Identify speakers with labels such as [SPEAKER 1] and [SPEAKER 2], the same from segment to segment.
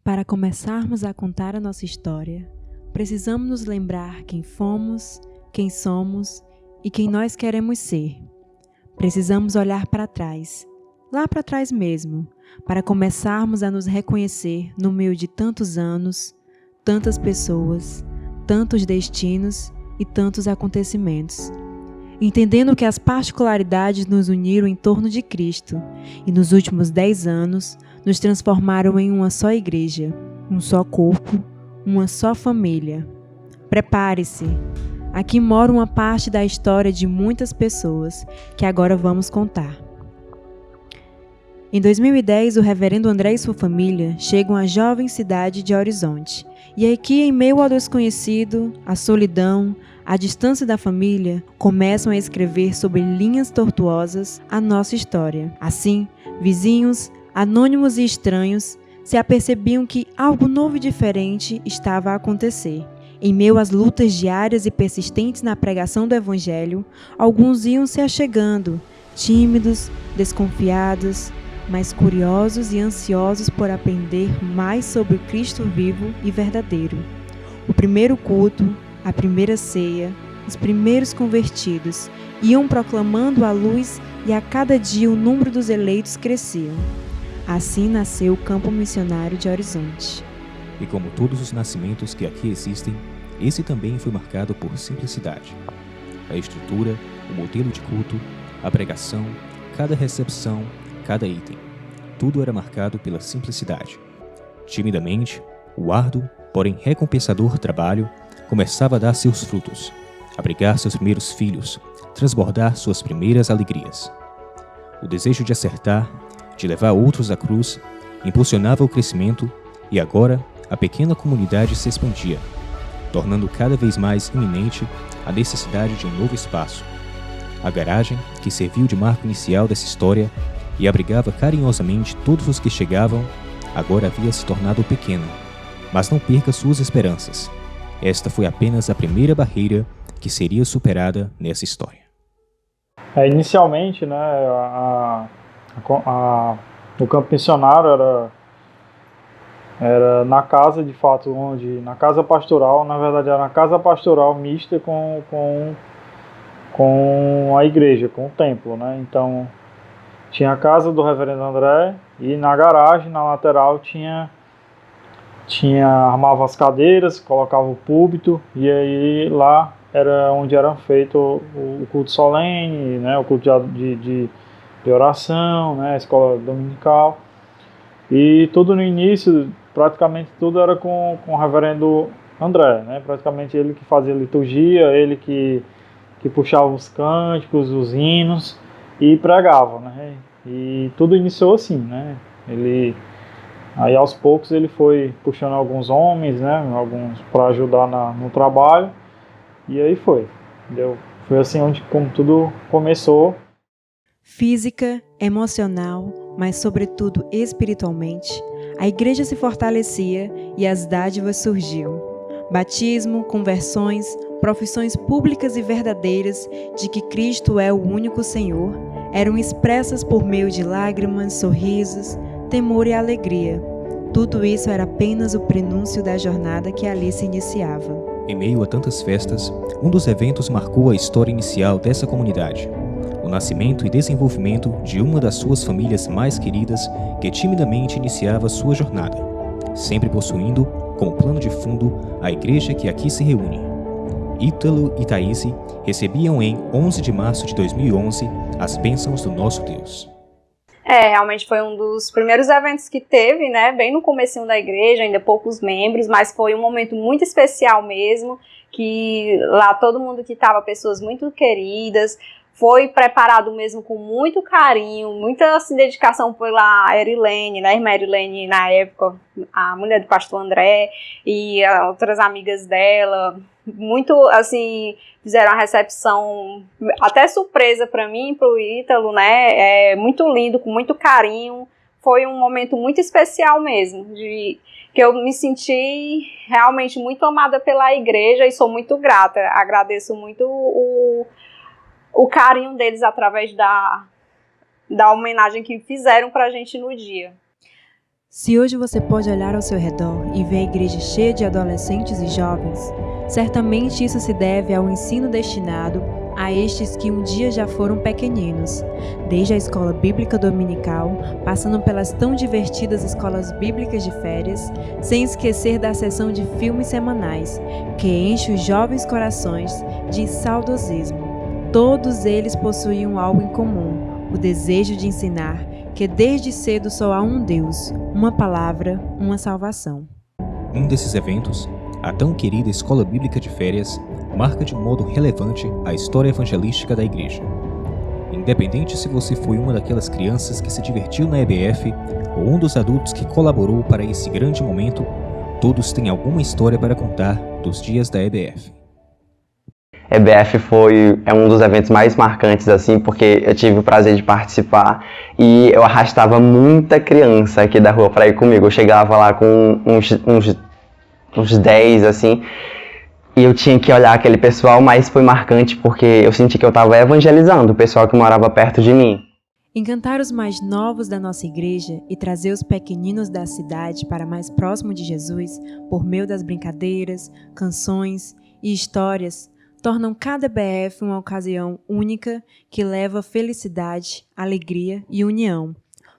[SPEAKER 1] Para começarmos a contar a nossa história, precisamos nos lembrar quem fomos, quem somos e quem nós queremos ser. Precisamos olhar para trás, lá para trás mesmo, para começarmos a nos reconhecer no meio de tantos anos, tantas pessoas, tantos destinos e tantos acontecimentos. Entendendo que as particularidades nos uniram em torno de Cristo e nos últimos 10 anos nos transformaram em uma só igreja, um só corpo, uma só família. Prepare-se! Aqui mora uma parte da história de muitas pessoas que agora vamos contar. Em 2010, o reverendo André e sua família chegam à jovem cidade de Horizonte. E aqui, em meio ao desconhecido, à solidão, à distância da família, começam a escrever sobre linhas tortuosas a nossa história. Assim, vizinhos, anônimos e estranhos se apercebiam que algo novo e diferente estava a acontecer. Em meio às lutas diárias e persistentes na pregação do Evangelho, alguns iam se achegando, tímidos, desconfiados, mas curiosos e ansiosos por aprender mais sobre o Cristo vivo e verdadeiro. O primeiro culto, a primeira ceia, os primeiros convertidos iam proclamando a luz e a cada dia o número dos eleitos crescia. Assim nasceu o Campo Missionário de Horizonte.
[SPEAKER 2] E como todos os nascimentos que aqui existem, esse também foi marcado por simplicidade. A estrutura, o modelo de culto, a pregação, cada recepção, cada item. Tudo era marcado pela simplicidade. Timidamente, o árduo, porém recompensador trabalho começava a dar seus frutos, abrigar seus primeiros filhos, transbordar suas primeiras alegrias. O desejo de acertar, de levar outros à cruz, impulsionava o crescimento e agora a pequena comunidade se expandia, tornando cada vez mais iminente a necessidade de um novo espaço. A garagem, que serviu de marco inicial dessa história e abrigava carinhosamente todos os que chegavam, agora havia se tornado pequena. Mas não perca suas esperanças. Esta foi apenas a primeira barreira que seria superada nessa história.
[SPEAKER 3] Inicialmente, o campo missionário era na casa, de fato, na casa pastoral, na verdade era na casa pastoral mista com a igreja, com o templo, né? Então tinha a casa do reverendo André e na garagem, na lateral, armava as cadeiras, colocava o púlpito e aí lá era onde era feito o culto solene, né? O culto de oração, né? A escola dominical. E tudo no início, praticamente tudo era com o reverendo André, né? Praticamente ele que fazia a liturgia, ele que puxava os cânticos, os hinos e pregava, né? E tudo iniciou assim, né? Aí aos poucos ele foi puxando alguns homens, né? Alguns para ajudar no trabalho e aí foi, entendeu? Foi assim como tudo começou.
[SPEAKER 1] Física, emocional, mas sobretudo espiritualmente, a igreja se fortalecia e as dádivas surgiam. Batismo, conversões, profissões públicas e verdadeiras de que Cristo é o único Senhor, eram expressas por meio de lágrimas, sorrisos, temor e alegria. Tudo isso era apenas o prenúncio da jornada que ali se iniciava.
[SPEAKER 2] Em meio a tantas festas, um dos eventos marcou a história inicial dessa comunidade. O nascimento e desenvolvimento de uma das suas famílias mais queridas que timidamente iniciava sua jornada, sempre possuindo como plano de fundo a igreja que aqui se reúne. Ítalo e Thaíse recebiam em 11 de março de 2011 as bênçãos do nosso Deus.
[SPEAKER 4] Realmente foi um dos primeiros eventos que teve, né, bem no comecinho da igreja, ainda poucos membros, mas foi um momento muito especial mesmo, que lá todo mundo que estava, pessoas muito queridas, foi preparado mesmo com muito carinho, muita assim, dedicação pela Erilene, né, a irmã Erilene na época, a mulher do pastor André e outras amigas dela, muito assim, fizeram a recepção até surpresa para mim, para o Ítalo, né, muito lindo, com muito carinho, foi um momento muito especial mesmo, que eu me senti realmente muito amada pela igreja e sou muito grata, agradeço muito o carinho deles através da homenagem que fizeram pra gente no dia.
[SPEAKER 1] Se hoje você pode olhar ao seu redor e ver a igreja cheia de adolescentes e jovens, certamente isso se deve ao ensino destinado a estes que um dia já foram pequeninos, desde a escola bíblica dominical, passando pelas tão divertidas escolas bíblicas de férias, sem esquecer da sessão de filmes semanais, que enche os jovens corações de saudosismo. Todos eles possuíam algo em comum, o desejo de ensinar que desde cedo só há um Deus, uma palavra, uma salvação.
[SPEAKER 2] Um desses eventos, a tão querida Escola Bíblica de Férias, marca de modo relevante a história evangelística da igreja. Independente se você foi uma daquelas crianças que se divertiu na EBF ou um dos adultos que colaborou para esse grande momento, todos têm alguma história para contar dos dias da EBF.
[SPEAKER 5] EBF é um dos eventos mais marcantes, assim, porque eu tive o prazer de participar e eu arrastava muita criança aqui da rua para ir comigo. Eu chegava lá com uns 10, assim, e eu tinha que olhar aquele pessoal, mas foi marcante porque eu senti que eu estava evangelizando o pessoal que morava perto de mim.
[SPEAKER 1] Encantar os mais novos da nossa igreja e trazer os pequeninos da cidade para mais próximo de Jesus por meio das brincadeiras, canções e histórias tornam cada EBF uma ocasião única que leva felicidade, alegria e união,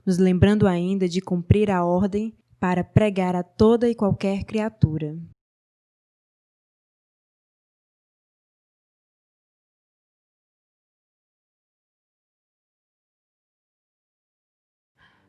[SPEAKER 1] nos lembrando ainda de cumprir a ordem para pregar a toda e qualquer criatura.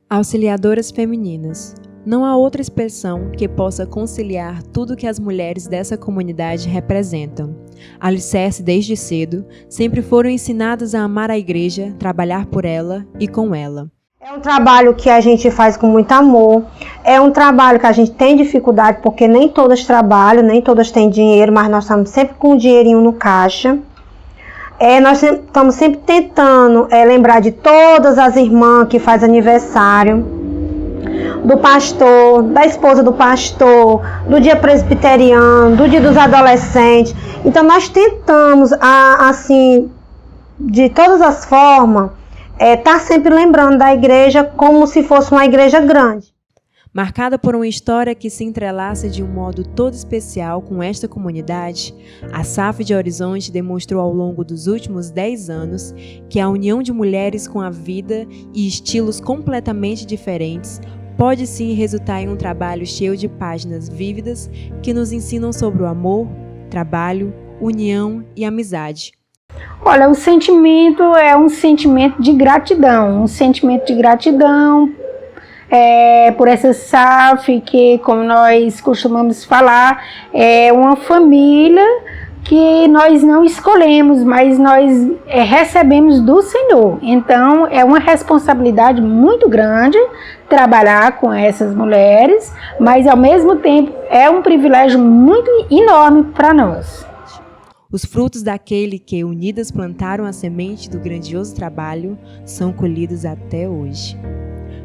[SPEAKER 1] Auxiliadoras femininas. Não há outra expressão que possa conciliar tudo que as mulheres dessa comunidade representam. Alicerce desde cedo, sempre foram ensinadas a amar a igreja, trabalhar por ela e com ela.
[SPEAKER 6] É um trabalho que a gente faz com muito amor, é um trabalho que a gente tem dificuldade porque nem todas trabalham, nem todas têm dinheiro, mas nós estamos sempre com um dinheirinho no caixa. Nós estamos sempre tentando lembrar de todas as irmãs que fazem aniversário, do pastor, da esposa do pastor, do dia presbiteriano, do dia dos adolescentes. Então nós tentamos, assim, de todas as formas, estar sempre lembrando da igreja como se fosse uma igreja grande.
[SPEAKER 1] Marcada por uma história que se entrelaça de um modo todo especial com esta comunidade, a SAF de Horizonte demonstrou ao longo dos últimos 10 anos que a união de mulheres com a vida e estilos completamente diferentes pode sim resultar em um trabalho cheio de páginas vívidas que nos ensinam sobre o amor, trabalho, união e amizade.
[SPEAKER 7] Olha, o sentimento é um sentimento de gratidão, por essa SAF, que, como nós costumamos falar, é uma família que nós não escolhemos, mas nós recebemos do Senhor. Então, é uma responsabilidade muito grande trabalhar com essas mulheres, mas, ao mesmo tempo, é um privilégio muito enorme para nós.
[SPEAKER 1] Os frutos daquele que, unidas, plantaram a semente do grandioso trabalho, são colhidos até hoje.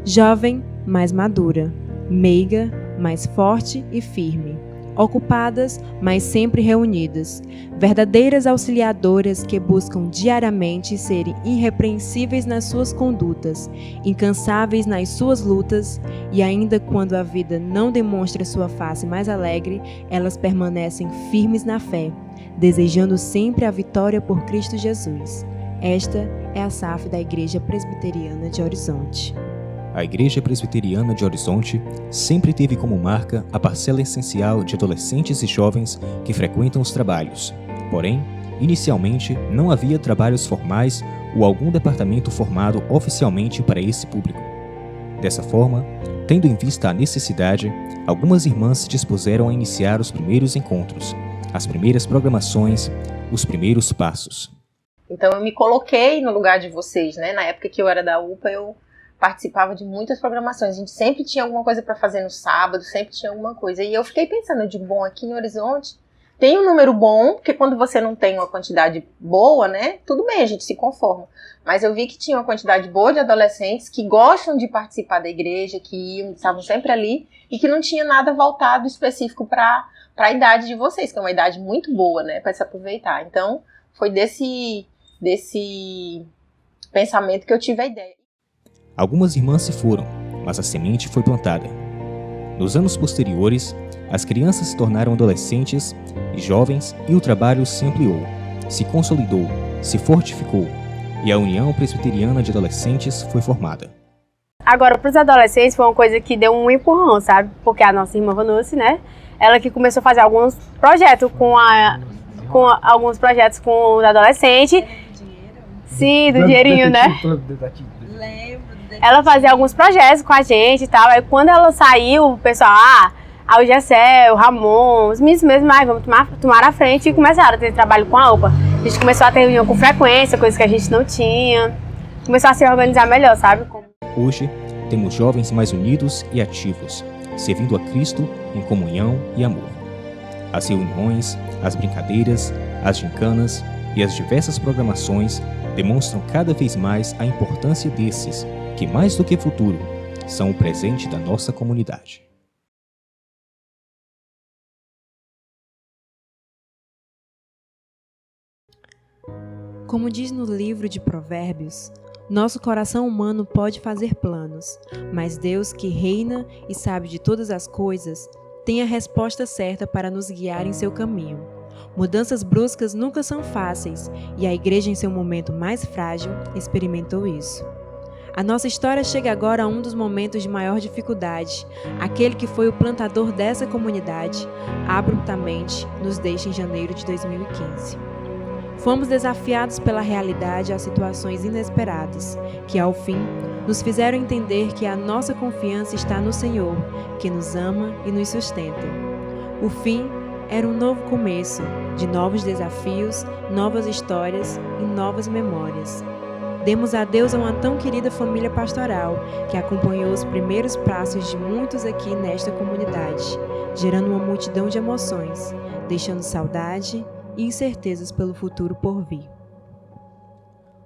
[SPEAKER 1] Jovem, mais madura, meiga, mais forte e firme, ocupadas, mas sempre reunidas, verdadeiras auxiliadoras que buscam diariamente serem irrepreensíveis nas suas condutas, incansáveis nas suas lutas, e ainda quando a vida não demonstra sua face mais alegre, elas permanecem firmes na fé, desejando sempre a vitória por Cristo Jesus. Esta é a SAF da Igreja Presbiteriana de Horizonte.
[SPEAKER 2] A Igreja Presbiteriana de Horizonte sempre teve como marca a parcela essencial de adolescentes e jovens que frequentam os trabalhos. Porém, inicialmente não havia trabalhos formais ou algum departamento formado oficialmente para esse público. Dessa forma, tendo em vista a necessidade, algumas irmãs se dispuseram a iniciar os primeiros encontros, as primeiras programações, os primeiros passos.
[SPEAKER 8] Então eu me coloquei no lugar de vocês, né? Na época que eu era da UPA, eu participava de muitas programações. A gente sempre tinha alguma coisa para fazer no sábado, sempre tinha alguma coisa. E eu fiquei pensando, de bom, aqui em Horizonte tem um número bom, porque quando você não tem uma quantidade boa, né? Tudo bem, a gente se conforma. Mas eu vi que tinha uma quantidade boa de adolescentes que gostam de participar da igreja, que estavam sempre ali e que não tinha nada voltado específico para a idade de vocês, que é uma idade muito boa, né? Para se aproveitar. Então, foi desse pensamento que eu tive a ideia.
[SPEAKER 2] Algumas irmãs se foram, mas a semente foi plantada, Nos anos posteriores, as crianças se tornaram adolescentes e jovens e o trabalho se ampliou, se consolidou, se fortificou e a União Presbiteriana de Adolescentes foi formada.
[SPEAKER 9] Agora, para os adolescentes foi uma coisa que deu um empurrão, sabe? Porque a nossa irmã Vanucci, né? Ela que começou a fazer alguns projetos com alguns projetos com os adolescentes. Sim, do dinheirinho, né? Ela fazia alguns projetos com a gente e tal. Aí quando ela saiu, o pessoal, o Gessé, o Ramon, os meninos mesmo, vamos tomar a frente e começaram a ter trabalho com a UPA. A gente começou a ter reunião com frequência, coisas que a gente não tinha. Começou a se organizar melhor, sabe?
[SPEAKER 2] Hoje, temos jovens mais unidos e ativos, servindo a Cristo em comunhão e amor. As reuniões, as brincadeiras, as gincanas e as diversas programações demonstram cada vez mais a importância desses, que mais do que futuro, são o presente da nossa comunidade.
[SPEAKER 1] Como diz no livro de Provérbios, nosso coração humano pode fazer planos, mas Deus, que reina e sabe de todas as coisas, tem a resposta certa para nos guiar em seu caminho. Mudanças bruscas nunca são fáceis, e a igreja, em seu momento mais frágil, experimentou isso. A nossa história chega agora a um dos momentos de maior dificuldade. Aquele que foi o plantador dessa comunidade, abruptamente nos deixa em janeiro de 2015. Fomos desafiados pela realidade a situações inesperadas, que ao fim nos fizeram entender que a nossa confiança está no Senhor, que nos ama e nos sustenta. O fim era um novo começo, de novos desafios, novas histórias e novas memórias. Demos adeus a uma tão querida família pastoral, que acompanhou os primeiros passos de muitos aqui nesta comunidade, gerando uma multidão de emoções, deixando saudade e incertezas pelo futuro por vir.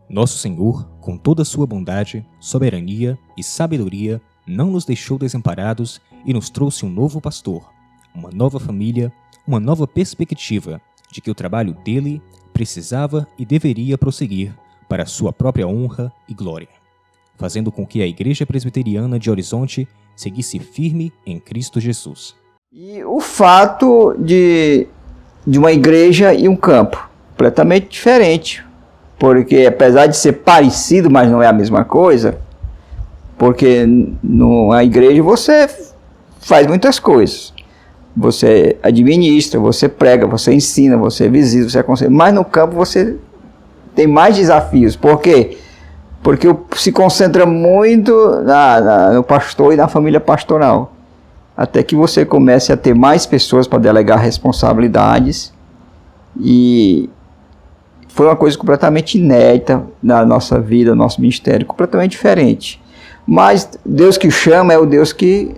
[SPEAKER 2] Nosso Senhor, com toda a sua bondade, soberania e sabedoria, não nos deixou desamparados e nos trouxe um novo pastor, uma nova família, uma nova perspectiva de que o trabalho dele precisava e deveria prosseguir para a sua própria honra e glória, fazendo com que a Igreja Presbiteriana de Horizonte seguisse firme em Cristo Jesus.
[SPEAKER 10] E o fato de uma igreja e um campo, completamente diferente, porque apesar de ser parecido, mas não é a mesma coisa, porque na igreja você faz muitas coisas, você administra, você prega, você ensina, você visita, você aconselha, mas no campo você tem mais desafios. Por quê? Porque se concentra muito no pastor e na família pastoral, até que você comece a ter mais pessoas para delegar responsabilidades. E foi uma coisa completamente inédita na nossa vida, no nosso ministério, completamente diferente. Mas Deus que chama é o Deus que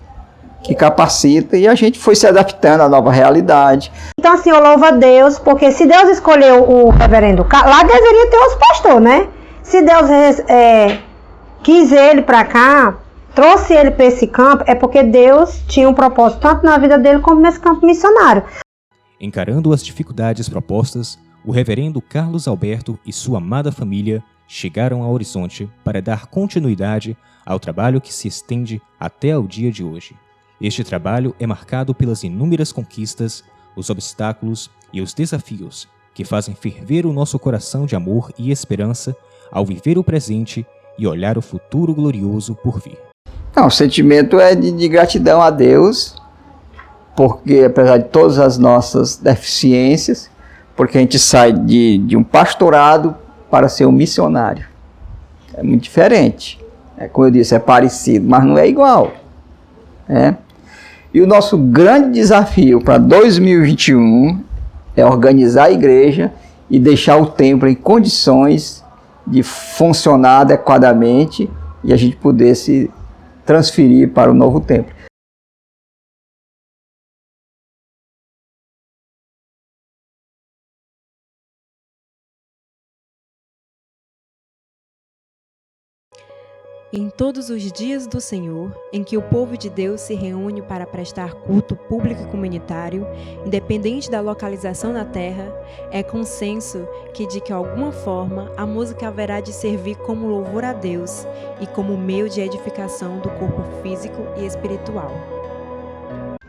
[SPEAKER 10] capacita, e a gente foi se adaptando à nova realidade.
[SPEAKER 6] Então assim, eu louvo a Deus, porque se Deus escolheu o reverendo Carlos, lá deveria ter os pastores, né? Se Deus quis ele para cá, trouxe ele para esse campo, é porque Deus tinha um propósito tanto na vida dele como nesse campo missionário.
[SPEAKER 2] Encarando as dificuldades propostas, o reverendo Carlos Alberto e sua amada família chegaram ao Horizonte para dar continuidade ao trabalho que se estende até ao dia de hoje. Este trabalho é marcado pelas inúmeras conquistas, os obstáculos e os desafios que fazem ferver o nosso coração de amor e esperança ao viver o presente e olhar o futuro glorioso por vir.
[SPEAKER 10] Não, o sentimento é de gratidão a Deus, porque apesar de todas as nossas deficiências, porque a gente sai de um pastorado para ser um missionário. É muito diferente. Como eu disse, é parecido, mas não é igual. E o nosso grande desafio para 2021 é organizar a igreja e deixar o templo em condições de funcionar adequadamente e a gente poder se transferir para o novo templo.
[SPEAKER 1] Em todos os dias do Senhor, em que o povo de Deus se reúne para prestar culto público e comunitário, independente da localização na terra, é consenso que, de que alguma forma, a música haverá de servir como louvor a Deus e como meio de edificação do corpo físico e espiritual.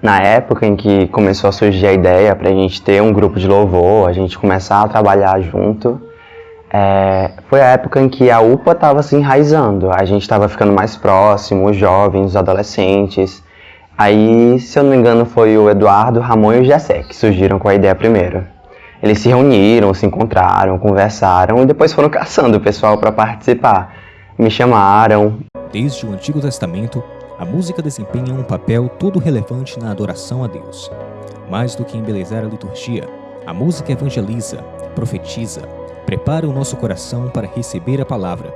[SPEAKER 5] Na época em que começou a surgir a ideia para a gente ter um grupo de louvor, a gente começar a trabalhar junto, foi a época em que a UPA estava se enraizando, a gente estava ficando mais próximo, os jovens, os adolescentes. Aí, se eu não me engano, foi o Eduardo, o Ramon e o Gessé que surgiram com a ideia primeiro. Eles se reuniram, se encontraram, conversaram e depois foram caçando o pessoal para participar. Me chamaram.
[SPEAKER 2] Desde o Antigo Testamento, a música desempenha um papel todo relevante na adoração a Deus. Mais do que embelezar a liturgia, a música evangeliza, profetiza, prepara o nosso coração para receber a palavra,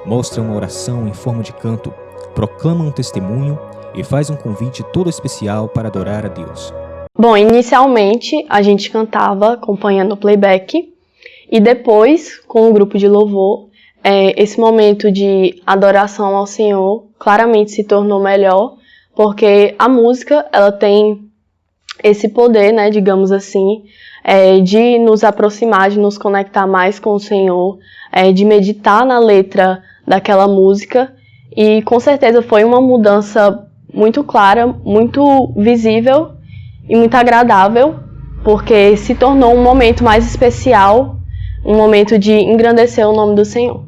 [SPEAKER 2] mostra uma oração em forma de canto, proclama um testemunho e faz um convite todo especial para adorar a Deus.
[SPEAKER 11] Bom, inicialmente a gente cantava acompanhando o playback e depois, com o grupo de louvor, esse momento de adoração ao Senhor claramente se tornou melhor, porque a música ela tem esse poder, né, digamos assim, de nos aproximar, de nos conectar mais com o Senhor, de meditar na letra daquela música, e com certeza foi uma mudança muito clara, muito visível e muito agradável, porque se tornou um momento mais especial, um momento de engrandecer o nome do Senhor.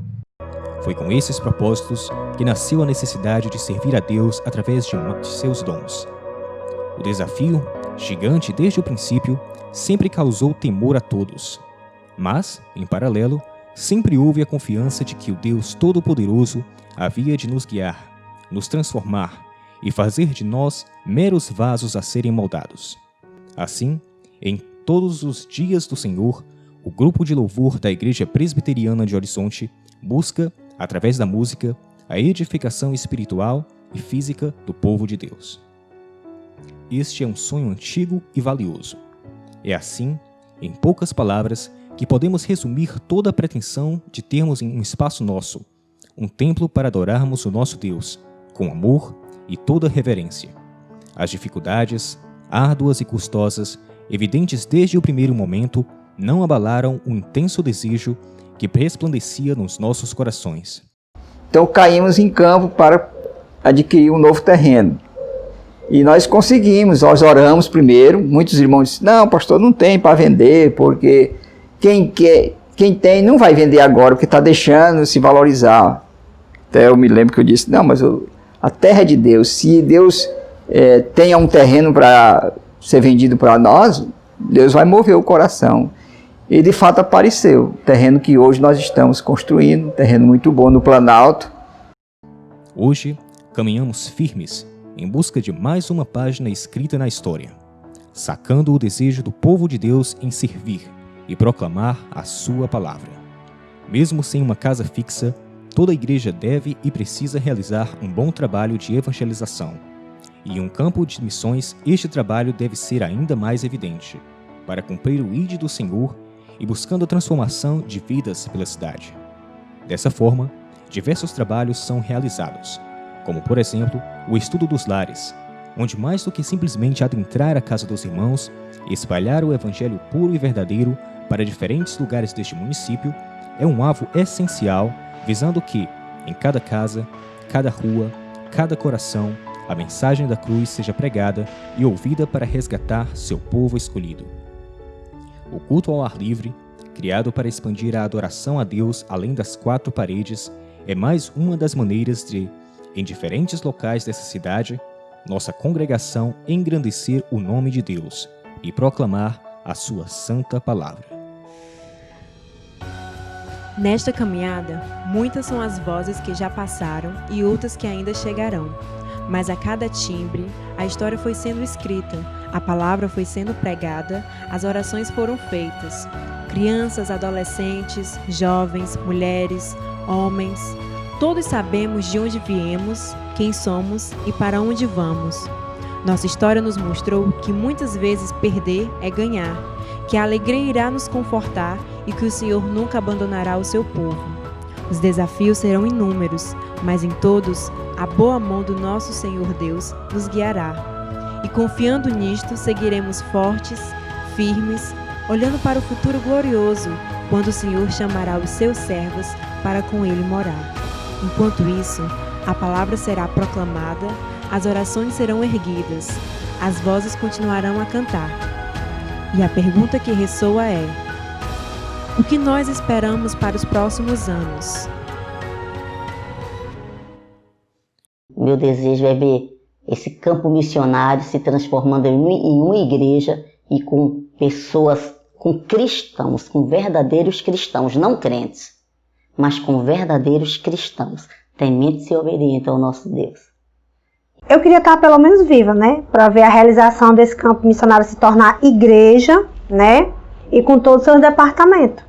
[SPEAKER 2] Foi com esses propósitos que nasceu a necessidade de servir a Deus através de seus dons. O desafio, gigante desde o princípio, sempre causou temor a todos. Mas, em paralelo, sempre houve a confiança de que o Deus Todo-Poderoso havia de nos guiar, nos transformar e fazer de nós meros vasos a serem moldados. Assim, em todos os dias do Senhor, o grupo de louvor da Igreja Presbiteriana de Horizonte busca, através da música, a edificação espiritual e física do povo de Deus. Este é um sonho antigo e valioso. É assim, em poucas palavras, que podemos resumir toda a pretensão de termos em um espaço nosso, um templo para adorarmos o nosso Deus, com amor e toda reverência. As dificuldades, árduas e custosas, evidentes desde o primeiro momento, não abalaram o intenso desejo que resplandecia nos nossos corações.
[SPEAKER 10] Então caímos em campo para adquirir um novo terreno. E nós conseguimos, nós oramos primeiro, muitos irmãos disseram, não, pastor, não tem para vender, porque quem tem não vai vender agora, porque está deixando se valorizar. Até eu me lembro que eu disse, não, mas a terra é de Deus, se Deus tenha um terreno para ser vendido para nós, Deus vai mover o coração. E de fato apareceu, terreno que hoje nós estamos construindo, terreno muito bom no Planalto.
[SPEAKER 2] Hoje, caminhamos firmes em busca de mais uma página escrita na história, sacando o desejo do povo de Deus em servir e proclamar a sua palavra. Mesmo sem uma casa fixa, toda igreja deve e precisa realizar um bom trabalho de evangelização. E em um campo de missões, este trabalho deve ser ainda mais evidente, para cumprir o ide do Senhor e buscando a transformação de vidas pela cidade. Dessa forma, diversos trabalhos são realizados, como, por exemplo, o estudo dos lares, onde mais do que simplesmente adentrar a casa dos irmãos e espalhar o evangelho puro e verdadeiro para diferentes lugares deste município, é um alvo essencial, visando que, em cada casa, cada rua, cada coração, a mensagem da cruz seja pregada e ouvida para resgatar seu povo escolhido. O culto ao ar livre, criado para expandir a adoração a Deus além das quatro paredes, é mais uma das maneiras de, em diferentes locais dessa cidade, nossa congregação engrandecer o nome de Deus e proclamar a sua santa palavra.
[SPEAKER 1] Nesta caminhada, muitas são as vozes que já passaram e outras que ainda chegarão. Mas a cada timbre, a história foi sendo escrita, a palavra foi sendo pregada, as orações foram feitas. Crianças, adolescentes, jovens, mulheres, homens, todos sabemos de onde viemos, quem somos e para onde vamos. Nossa história nos mostrou que muitas vezes perder é ganhar, que a alegria irá nos confortar e que o Senhor nunca abandonará o seu povo. Os desafios serão inúmeros, mas em todos, a boa mão do nosso Senhor Deus nos guiará. E confiando nisto, seguiremos fortes, firmes, olhando para o futuro glorioso, quando o Senhor chamará os seus servos para com ele morar. Enquanto isso, a palavra será proclamada, as orações serão erguidas, as vozes continuarão a cantar. E a pergunta que ressoa é: o que nós esperamos para os próximos anos?
[SPEAKER 12] Meu desejo é ver esse campo missionário se transformando em uma igreja e com pessoas, com cristãos, com verdadeiros cristãos, não crentes, mas com verdadeiros cristãos, tementes e obedientes ao nosso Deus.
[SPEAKER 6] Eu queria estar pelo menos viva, né? Para ver a realização desse campo missionário se tornar igreja, né? E com todos os seus departamentos.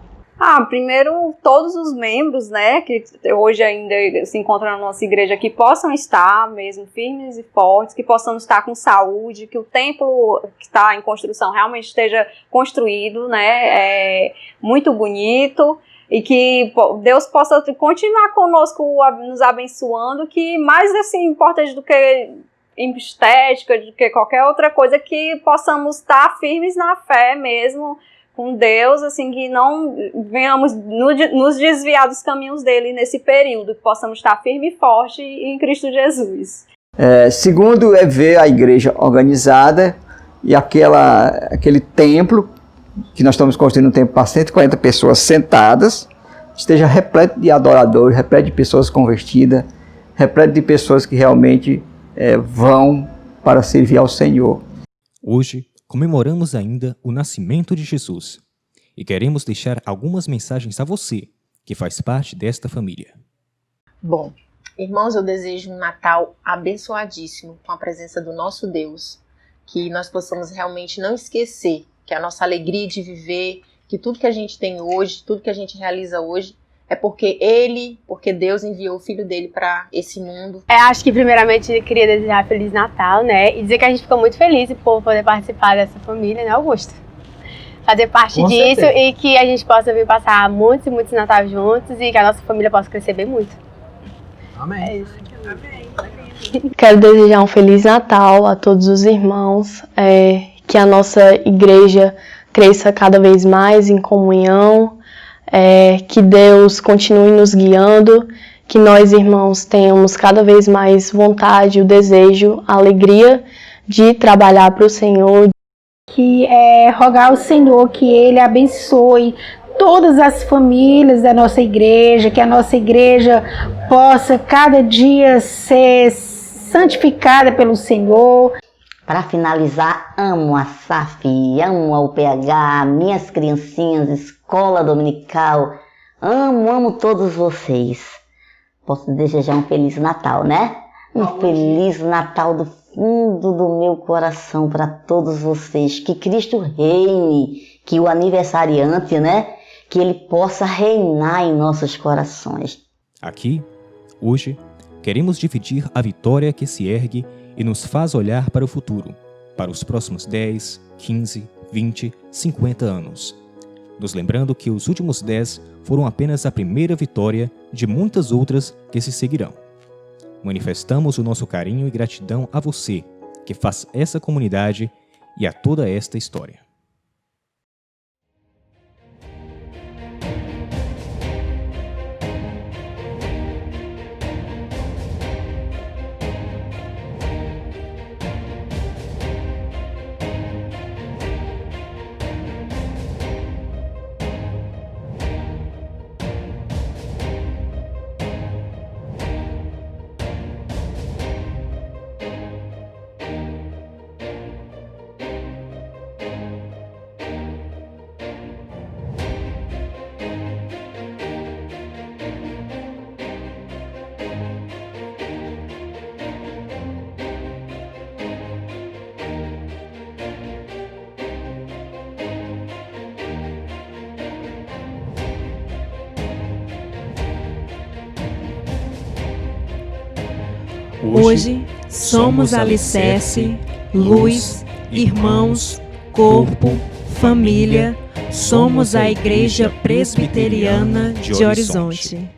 [SPEAKER 4] Primeiro, todos os membros, né, que hoje ainda se encontram na nossa igreja, que possam estar mesmo firmes e fortes, que possamos estar com saúde, que o templo que está em construção realmente esteja construído, né, muito bonito, e que Deus possa continuar conosco, nos abençoando, que mais assim importante do que estética, do que qualquer outra coisa, que possamos estar firmes na fé mesmo, com Deus, assim, que não venhamos nos desviar dos caminhos dele nesse período, que possamos estar firme e forte em Cristo Jesus.
[SPEAKER 10] Segundo é ver a igreja organizada e aquele templo, que nós estamos construindo um templo para 140 pessoas sentadas, esteja repleto de adoradores, repleto de pessoas convertidas, repleto de pessoas que realmente vão para servir ao Senhor.
[SPEAKER 2] Hoje, comemoramos ainda o nascimento de Jesus e queremos deixar algumas mensagens a você, que faz parte desta família.
[SPEAKER 8] Bom, irmãos, eu desejo um Natal abençoadíssimo com a presença do nosso Deus, que nós possamos realmente não esquecer que a nossa alegria de viver, que tudo que a gente tem hoje, tudo que a gente realiza hoje, é porque Deus enviou o Filho dele para esse mundo.
[SPEAKER 9] Acho que primeiramente eu queria desejar Feliz Natal, né? E dizer que a gente ficou muito feliz por poder participar dessa família, né, Augusto? Fazer parte disso e que a gente possa vir passar muitos e muitos Natais juntos e que a nossa família possa crescer bem muito.
[SPEAKER 3] Amém.
[SPEAKER 9] É isso.
[SPEAKER 11] Amém. Quero desejar um Feliz Natal a todos os irmãos, que a nossa igreja cresça cada vez mais em comunhão, que Deus continue nos guiando, que nós, irmãos, tenhamos cada vez mais vontade, o desejo, a alegria de trabalhar para o Senhor.
[SPEAKER 7] Que rogar ao Senhor que Ele abençoe todas as famílias da nossa igreja, que a nossa igreja possa cada dia ser santificada pelo Senhor.
[SPEAKER 12] Para finalizar, amo a SAF, amo a UPH, minhas criancinhas, escola dominical, amo todos vocês. Posso desejar um Feliz Natal, né? Um Feliz Natal do fundo do meu coração para todos vocês. Que Cristo reine, que o aniversariante, né? Que ele possa reinar em nossos corações.
[SPEAKER 2] Aqui, hoje, queremos dividir a vitória que se ergue e nos faz olhar para o futuro, para os próximos 10, 15, 20, 50 anos. Nos lembrando que os últimos 10 foram apenas a primeira vitória de muitas outras que se seguirão. Manifestamos o nosso carinho e gratidão a você, que faz essa comunidade e a toda esta história.
[SPEAKER 1] Hoje somos alicerce, luz, irmãos, corpo, família. Somos a Igreja Presbiteriana de Horizonte.